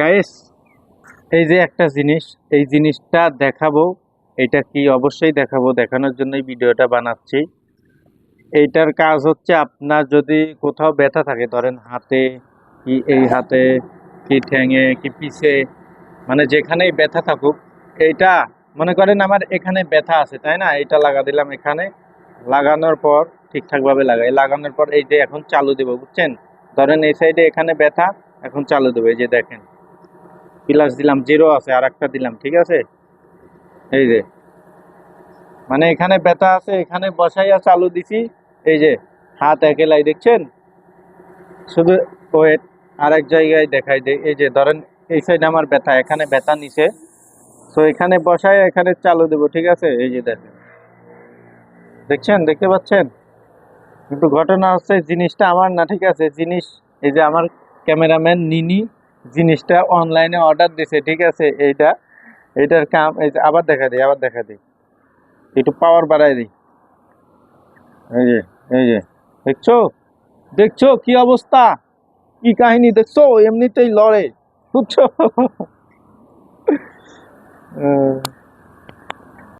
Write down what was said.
Guys, এই যে একটা জিনিস, এই জিনিসটা দেখাবো। এটা কি অবশ্যই দেখাবো, দেখানোর জন্যই ভিডিওটা বানাচ্ছি। এইটার কাজ হচ্ছে, আপনার যদি কোথাও ব্যথা থাকে, ধরেন হাতে কি, এই হাতে কি, ঠ্যাঙে কি, পিছে, মানে যেখানেই ব্যথা থাকুক, এইটা মনে করেন আমার এখানে ব্যথা আছে, তাই না? এটা লাগা দিলাম এখানে। লাগানোর পর ঠিকঠাক ভাবে লাগাই, লাগানোর পর এই যে এখন চালু দেবো, বুঝছেন? ধরেন এই সাইডে এখানে ব্যথা, এখন চালু দেবো। এই যে দেখেন, প্লাস দিলাম, জিরো আছে, আর একটা দিলাম, ঠিক আছে? এই যে, মানে এখানে ব্যথা আছে, এখানে বসাইয়া চালু দিছি। এই যে হাত একেলাই, দেখছেন? শুধু ওয়েট, আরেক জায়গায় দেখাই দেয়। এই যে ধরেন এই সাইডে আমার ব্যথা, এখানে ব্যথা নিচে, তো এখানে বসায় এখানে চালু দেবো, ঠিক আছে? এই যে দেখেন, দেখছেন, দেখতে পাচ্ছেন? কিন্তু ঘটনা হচ্ছে জিনিসটা আমার না, ঠিক আছে? জিনিস এই যে আমার ক্যামেরাম্যান নিনি জিনিসটা অনলাইনে অর্ডার দিছে, ঠিক আছে? এইটার কাম এই যে, আবার দেখা দিই, আবার দেখা দিই, একটু পাওয়ার বাড়াই দিই। এই যে, এই যে, দেখছো? দেখছো কি অবস্থা, কি কাহিনী দেখছো? এমনিতেই লড়ে, বুঝছো?